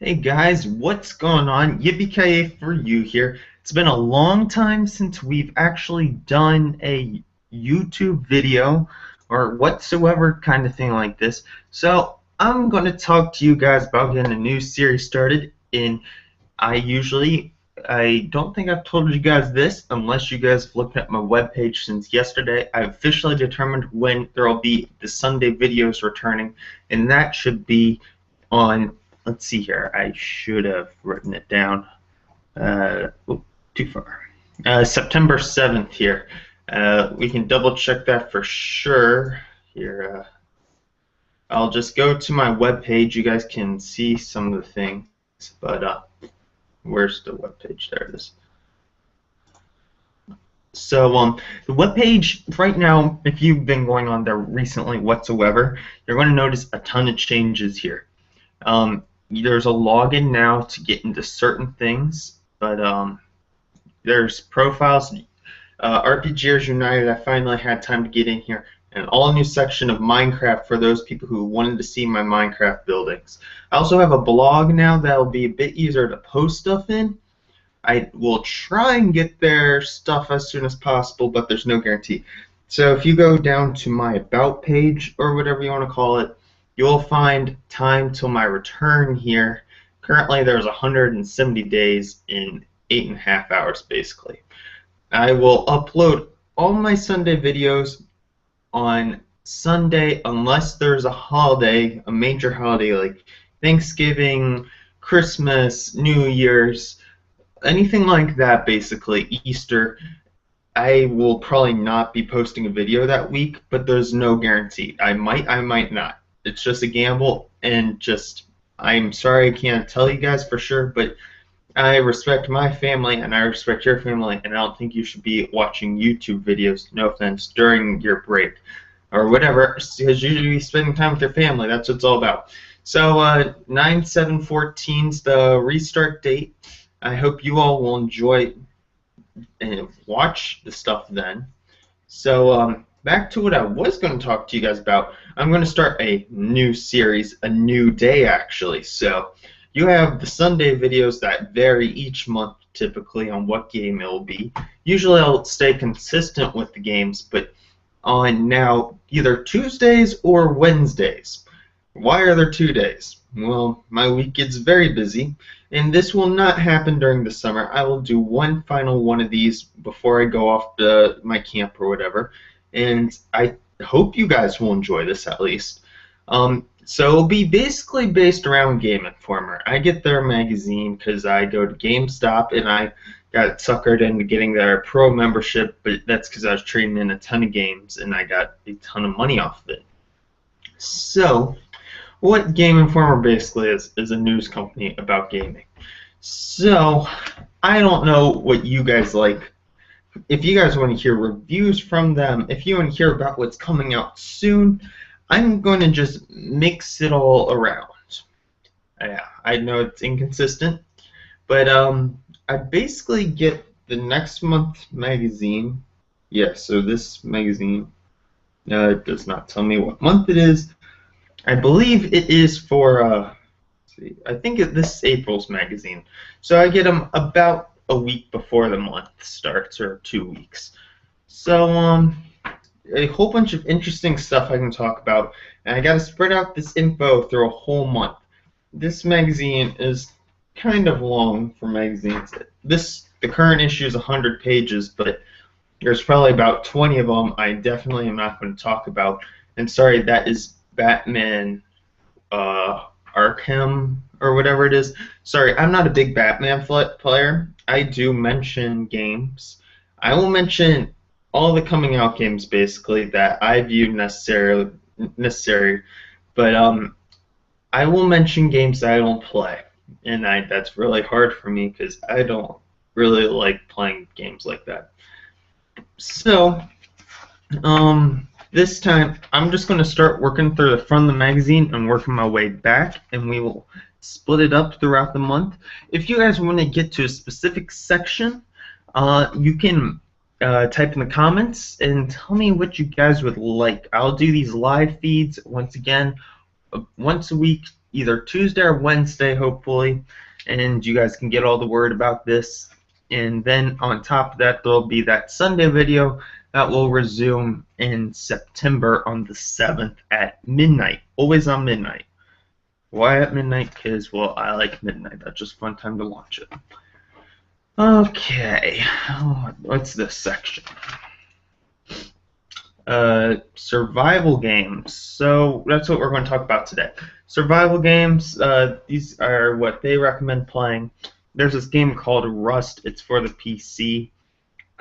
Hey guys, what's going on? Yippee-ki-yay for you here. It's been a long time since we've actually done a YouTube video or whatsoever kind of thing like this. So I'm going to talk to you guys about getting a new series started. I don't think I've told you guys this unless you guys have looked at my webpage since yesterday. I've officially determined when there will be the Sunday videos returning, and that should be on, let's see here, I should have written it down. Too far. September 7th here. We can double check that for sure. Here, I'll just go to my webpage. You guys can see some of the things, but where's the webpage? There it is. So the webpage right now, if you've been going on there recently whatsoever, you're going to notice a ton of changes here. There's a login now to get into certain things, but there's profiles. RPGers United, I finally had time to get in here. An all-new section of Minecraft for those people who wanted to see my Minecraft buildings. I also have a blog now that'll be a bit easier to post stuff in. I will try and get their stuff as soon as possible, but there's no guarantee. So if you go down to my About page, or whatever you want to call it, you'll find time till my return here. Currently there's 170 days in 8.5 hours basically. I will upload all my Sunday videos on Sunday unless there's a holiday, a major holiday like Thanksgiving, Christmas, New Year's, anything like that basically, Easter. I will probably not be posting a video that week, but there's no guarantee. I might not. It's just a gamble, and I'm sorry I can't tell you guys for sure, but I respect my family and I respect your family, and I don't think you should be watching YouTube videos, no offense, during your break or whatever, because you should be spending time with your family. That's what it's all about. So 9/7/14 is the restart date. I hope you all will enjoy and watch the stuff then. So back to what I was going to talk to you guys about. I'm going to start a new series, a new day actually. So you have the Sunday videos that vary each month typically on what game it will be. Usually I'll stay consistent with the games, but on now either Tuesdays or Wednesdays. Why are there 2 days? Well, my week gets very busy, and this will not happen during the summer. I will do one final one of these before I go off to my camp or whatever, and I hope you guys will enjoy this at least. So it'll be basically based around Game Informer. I get their magazine because I go to GameStop and I got suckered into getting their pro membership, but that's because I was trading in a ton of games and I got a ton of money off of it. So what Game Informer basically is a news company about gaming. So I don't know what you guys like. If you guys want to hear reviews from them, if you want to hear about what's coming out soon, I'm going to just mix it all around. Yeah, I know it's inconsistent, but I basically get the next month magazine. Yeah, so this magazine it does not tell me what month it is. I believe it is for, let's see, I think this is April's magazine. So I get them about a week before the month starts, or 2 weeks. So a whole bunch of interesting stuff I can talk about, and I got to spread out this info through a whole month. This magazine is kind of long for magazines. The current issue is 100 pages, but there's probably about 20 of them I definitely am not going to talk about. And sorry, that is Batman Arkham or whatever it is. Sorry, I'm not a big Batman player. I do mention games. I will mention all the coming out games basically that I view necessary, but I will mention games that I don't play, and that's really hard for me because I don't really like playing games like that. So this time I'm just going to start working through the front of the magazine and working my way back, and we will split it up throughout the month. If you guys want to get to a specific section, you can type in the comments and tell me what you guys would like. I'll do these live feeds once again, once a week, either Tuesday or Wednesday, hopefully, and you guys can get all the word about this. And then on top of that, there'll be that Sunday video that will resume in September on the 7th at midnight, always on midnight. Why at midnight? Because, well, I like midnight. That's just a fun time to watch it. Okay, what's this section? Survival games. So that's what we're going to talk about today. Survival games, these are what they recommend playing. There's this game called Rust. It's for the PC.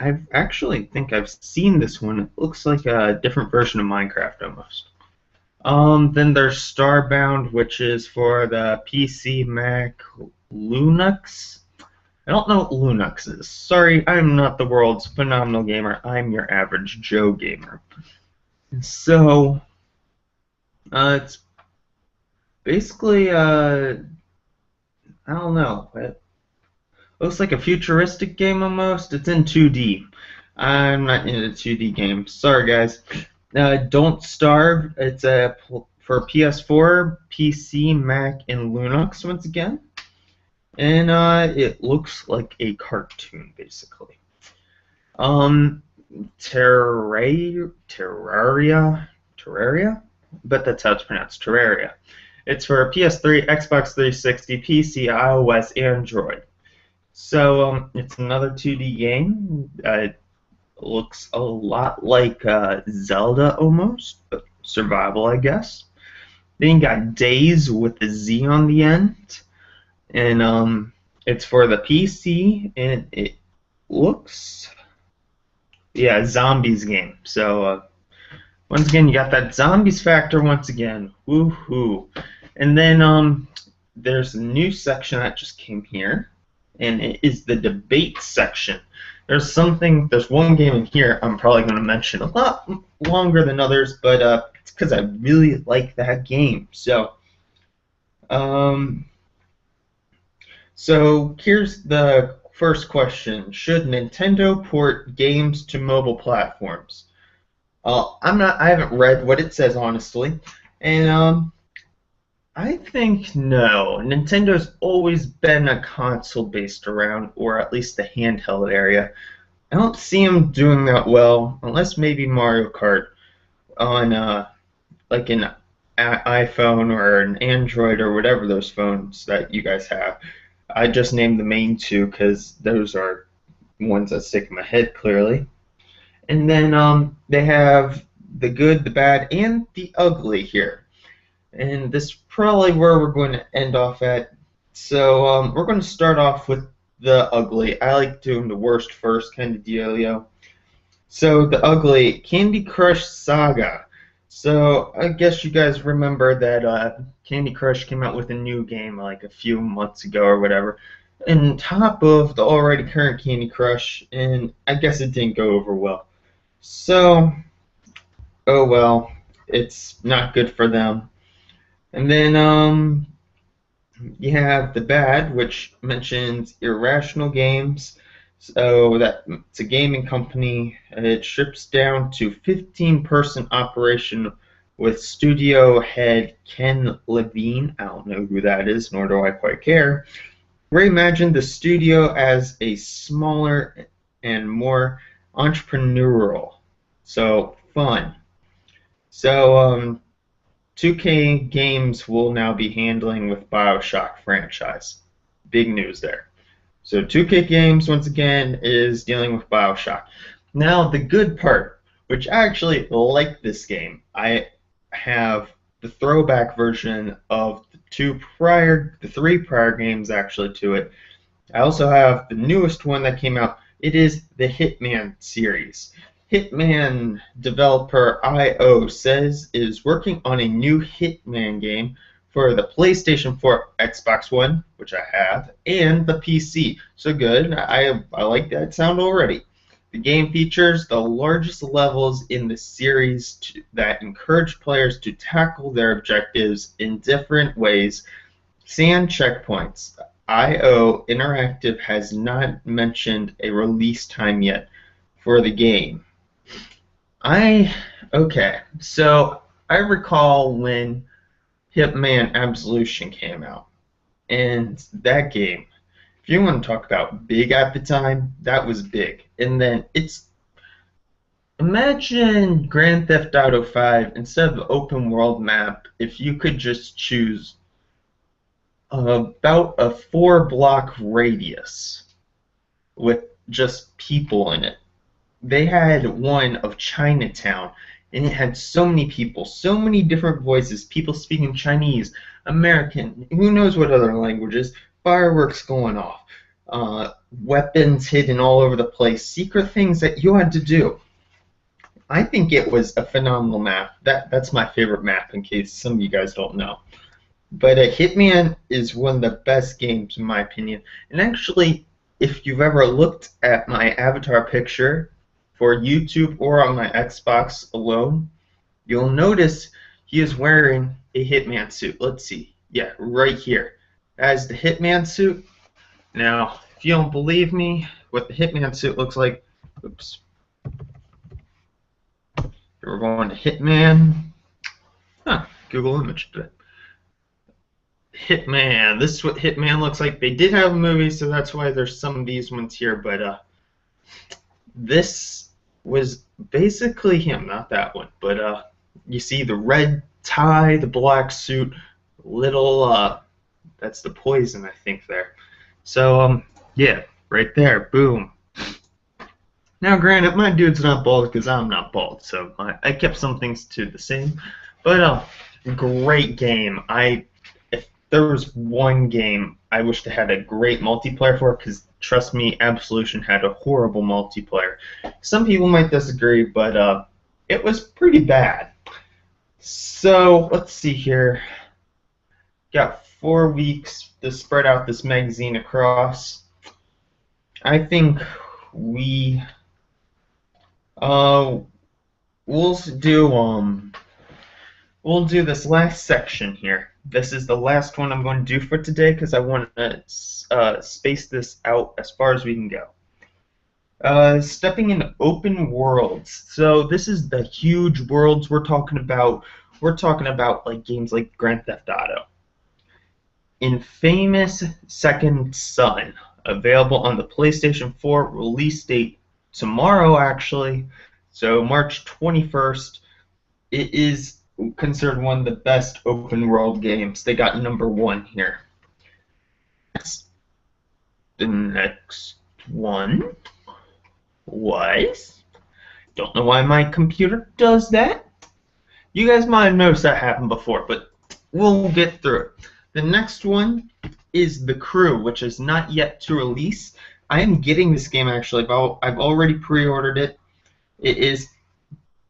I actually think I've seen this one. It looks like a different version of Minecraft almost. Then there's Starbound, which is for the PC, Mac, Linux. I don't know what Linux is. Sorry, I'm not the world's phenomenal gamer. I'm your average Joe gamer. So, it's basically, I don't know. It looks like a futuristic game almost. It's in 2D. I'm not into 2D games. Sorry, guys. Don't Starve. It's for PS4, PC, Mac, and Linux once again. And it looks like a cartoon, basically. Terraria? But that's how it's pronounced, Terraria. It's for PS3, Xbox 360, PC, iOS, Android. So it's another 2D game. It looks a lot like Zelda almost, but survival, I guess. Then you got Days with a Z on the end. And it's for the PC, and it looks, yeah, zombies game. So once again, you got that zombies factor once again. Woohoo! And then there's a new section that just came here, and it is the debate section. There's one game in here I'm probably going to mention a lot longer than others, but it's because I really like that game. So here's the first question: should Nintendo port games to mobile platforms? I haven't read what it says honestly, and I think no. Nintendo's always been a console based around, or at least the handheld area. I don't see them doing that well, unless maybe Mario Kart on like an iPhone or an Android or whatever those phones that you guys have. I just named the main two because those are ones that stick in my head clearly. And then they have the good, the bad, and the ugly here. And this is probably where we're going to end off at. So we're going to start off with the ugly. I like doing the worst first kind of dealio. So the ugly, Candy Crush Saga. So I guess you guys remember that Candy Crush came out with a new game like a few months ago or whatever, on top of the already current Candy Crush, and I guess it didn't go over well. So, oh well, it's not good for them. And then you have the bad, which mentions Irrational Games. So it's a gaming company. It strips down to 15-person operation with studio head Ken Levine. I don't know who that is, nor do I quite care. Reimagine the studio as a smaller and more entrepreneurial. So fun. So 2K Games will now be handling with BioShock franchise. Big news there. So 2K Games, once again, is dealing with BioShock. Now, the good part, which I actually like this game, I have the throwback version of the three prior games actually to it. I also have the newest one that came out. It is the Hitman series. Hitman developer IO says is working on a new Hitman game for the PlayStation 4, Xbox One, which I have, and the PC. So good. I like that sound already. The game features the largest levels in the series that encourage players to tackle their objectives in different ways. Sand checkpoints. IO Interactive has not mentioned a release time yet for the game. Okay, so I recall when Hitman Absolution came out. And that game, if you want to talk about big at the time, that was big. And then imagine Grand Theft Auto 5 instead of the open world map, if you could just choose about a 4 block radius with just people in it. They had one of Chinatown, and it had so many people, so many different voices, people speaking Chinese, American, who knows what other languages, fireworks going off, weapons hidden all over the place, secret things that you had to do. I think it was a phenomenal map. That's my favorite map, in case some of you guys don't know. But Hitman is one of the best games, in my opinion. And actually, if you've ever looked at my avatar picture for YouTube or on my Xbox alone, you'll notice he is wearing a Hitman suit. Let's see. Yeah, right here. As the Hitman suit. Now, if you don't believe me, what the Hitman suit looks like, oops. We're going to Hitman. Google image today. Hitman. This is what Hitman looks like. They did have a movie, so that's why there's some of these ones here, but this was basically him, not that one. But you see the red tie, the black suit, little that's the poison, I think, there. So yeah, right there, boom. Now, granted, my dude's not bald because I'm not bald, so I kept some things to the same. But great game. If there was one game I wish they had a great multiplayer for, because trust me, Absolution had a horrible multiplayer. Some people might disagree, but it was pretty bad. So let's see here. Got 4 weeks to spread out this magazine across. I think we'll do this last section here. This is the last one I'm going to do for today because I want to space this out as far as we can go. Stepping into open worlds. So this is the huge worlds we're talking about. We're talking about like games like Grand Theft Auto. Infamous Second Son, available on the PlayStation 4, release date tomorrow, actually. So March 21st. It is considered one of the best open world games. They got #1 here. The next one was, don't know why my computer does that. You guys might have noticed that happened before, but we'll get through it. The next one is The Crew, which is not yet to release. I am getting this game, actually. I've already pre-ordered it. It is,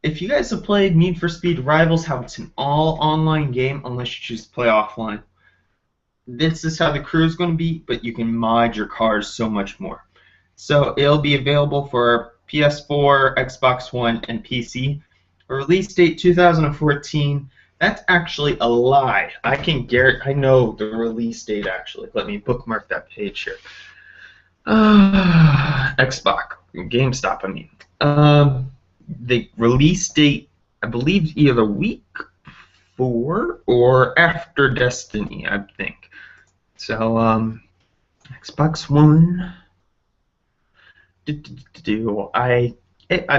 if you guys have played Need for Speed Rivals, how it's an all-online game unless you choose to play offline. This is how The Crew is going to be, but you can mod your cars so much more. So it'll be available for PS4, Xbox One, and PC. Release date 2014. That's actually a lie. I know the release date, actually. Let me bookmark that page here. Xbox, GameStop, I mean. The release date, I believe, either week before or after Destiny, I think. So, Xbox One. I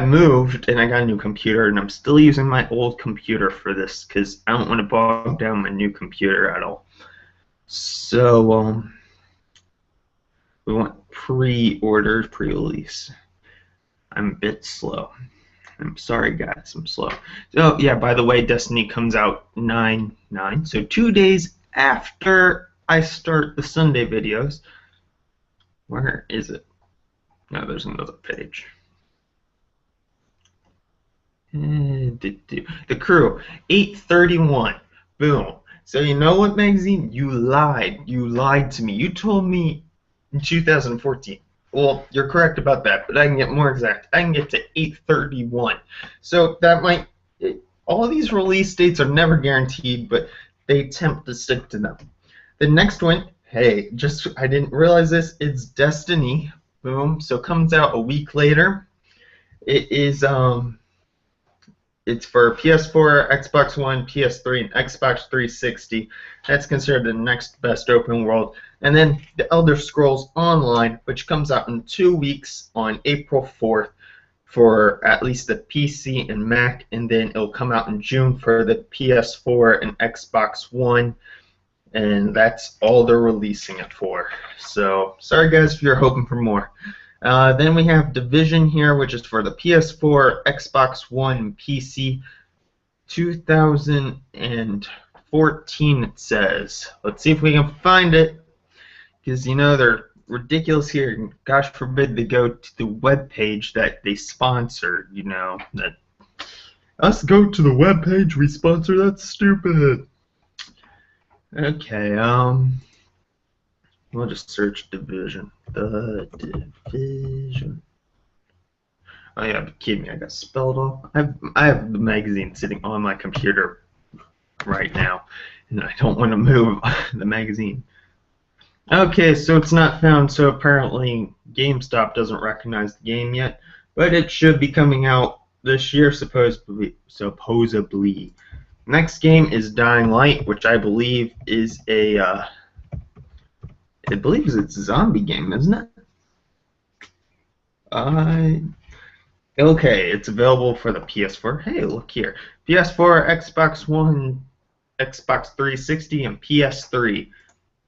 moved and I got a new computer, and I'm still using my old computer for this because I don't want to bog down my new computer at all. So, we want pre-order, pre-release. I'm a bit slow. I'm sorry, guys. I'm slow. So, yeah, by the way, Destiny comes out 9/9. So 2 days after I start the Sunday videos. Where is it? No, there's another page. The Crew, 8/31. Boom. So you know what, magazine? You lied. You lied to me. You told me in 2014. Well, you're correct about that, but I can get more exact. I can get to 8/31. So that might... all of these release dates are never guaranteed, but they attempt to stick to them. The next one, hey, I didn't realize this, it's Destiny. Boom. So it comes out a week later. It is It's for PS4, Xbox One, PS3, and Xbox 360. That's considered the next best open world. And then The Elder Scrolls Online, which comes out in 2 weeks on April 4th for at least the PC and Mac, and then it'll come out in June for the PS4 and Xbox One, and that's all they're releasing it for. So, sorry guys if you're hoping for more. Then we have Division here, which is for the PS4, Xbox One, and PC. 2014 it says. Let's see if we can find it, because you know they're ridiculous here. Gosh forbid they go to the web page that they sponsor. You know that us go to the web page we sponsor. That's stupid. Okay. We'll just search Division. The Division. Oh yeah, but kidding me, I got spelled off. I have the magazine sitting on my computer right now, and I don't want to move the magazine. Okay, so it's not found, so apparently GameStop doesn't recognize the game yet, but it should be coming out this year, supposedly. Next game is Dying Light, which I believe is a it's a zombie game, isn't it? Okay, it's available for the PS4. Hey, look here. PS4, Xbox One, Xbox 360, and PS3.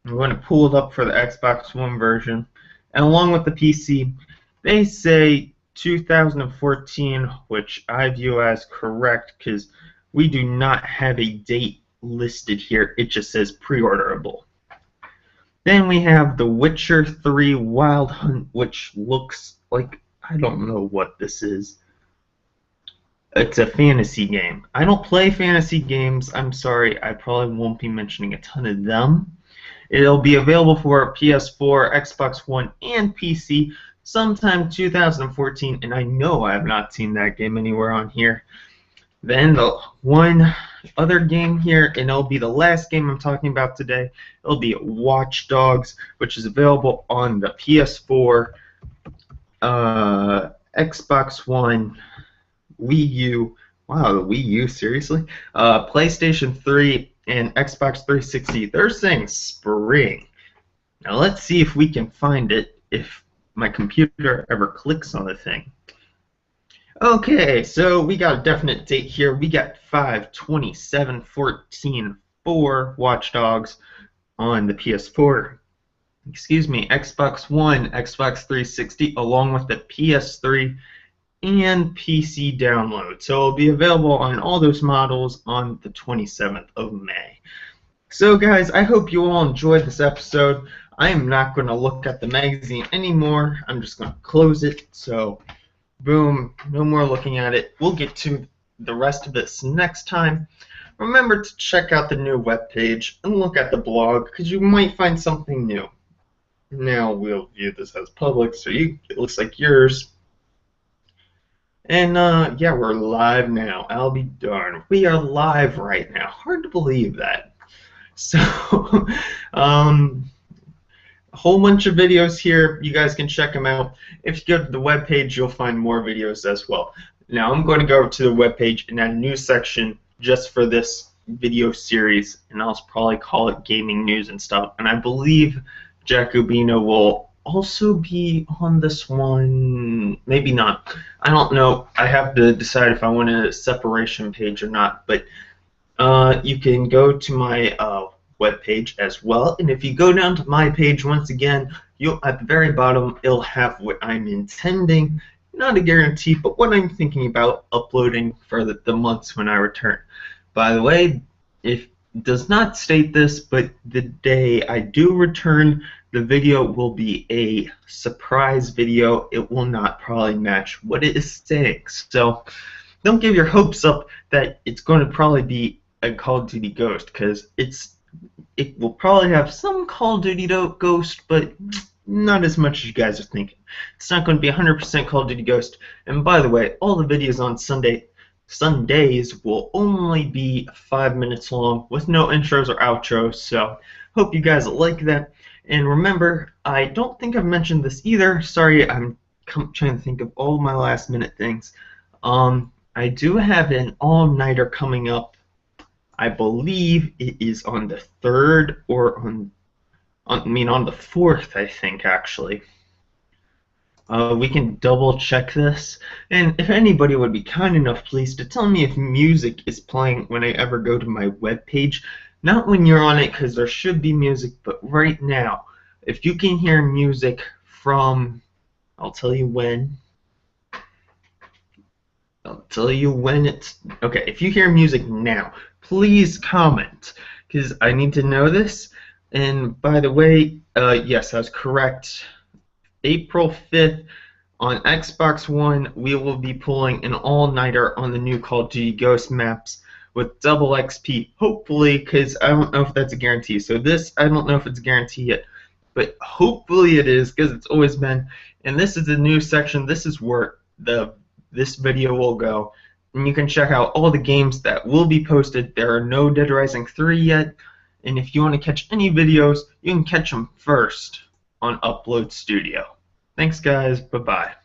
I'm going to pull it up for the Xbox One version. And along with the PC, they say 2014, which I view as correct because we do not have a date listed here. It just says pre-orderable. Then we have The Witcher 3 Wild Hunt, which looks like, I don't know what this is. It's a fantasy game. I don't play fantasy games. I'm sorry, I probably won't be mentioning a ton of them. It'll be available for PS4, Xbox One, and PC sometime 2014, and I know I have not seen that game anywhere on here. Then the one other game here, and it'll be the last game I'm talking about today, it'll be Watch Dogs, which is available on the PS4, Xbox One, Wii U, wow, the Wii U, seriously? PlayStation 3, and Xbox 360. They're saying spring. Now let's see if we can find it if my computer ever clicks on the thing. Okay, so we got a definite date here. We got 5/27/14 for Watch Dogs on the PS4. Excuse me, Xbox One, Xbox 360, along with the PS3 and PC download. So it'll be available on all those models on the 27th of May. So guys, I hope you all enjoyed this episode. I am not going to look at the magazine anymore. I'm just going to close it. So boom, no more looking at it. We'll get to the rest of this next time. Remember to check out the new webpage and look at the blog because you might find something new. Now we'll view this as public, so it looks like yours. And yeah, we're live now. I'll be darned. We are live right now. Hard to believe that. So, a whole bunch of videos here. You guys can check them out. If you go to the webpage, you'll find more videos as well. Now, I'm going to go to the webpage and add a new section just for this video series, and I'll probably call it Gaming News and stuff. And I believe Jacobino will also be on this one. Maybe not. I don't know. I have to decide if I want a separation page or not. But you can go to my webpage as well. And if you go down to my page once again, you'll at the very bottom it'll have what I'm intending. Not a guarantee, but what I'm thinking about uploading for the months when I return. By the way, if it does not state this, but the day I do return, the video will be a surprise video. It will not probably match what it is saying. So don't give your hopes up that it's going to probably be a Call of Duty Ghost, because it will probably have some Call of Duty Ghost, but not as much as you guys are thinking. It's not going to be 100% Call of Duty Ghost. And by the way, all the videos on Sundays will only be 5 minutes long with no intros or outros. So hope you guys like that. And remember, I don't think I've mentioned this either. Sorry, I'm trying to think of all my last minute things. I do have an all-nighter coming up. I believe it is on the 3rd or on the 4th, I think, actually. We can double check this. And if anybody would be kind enough, please, to tell me if music is playing when I ever go to my webpage. Not when you're on it, because there should be music, but right now. If you can hear music from, I'll tell you when. I'll tell you when it's... Okay, if you hear music now, please comment, because I need to know this. And by the way, yes, I was correct. April 5th on Xbox One, we will be pulling an all-nighter on the new Call of Duty Ghost maps with double XP, hopefully, because I don't know if that's a guarantee. So this, I don't know if it's a guarantee yet, but hopefully it is, because it's always been. And this is the new section. This is where this video will go. And you can check out all the games that will be posted. There are no Dead Rising 3 yet. And if you want to catch any videos, you can catch them first on Upload Studio. Thanks, guys. Bye-bye.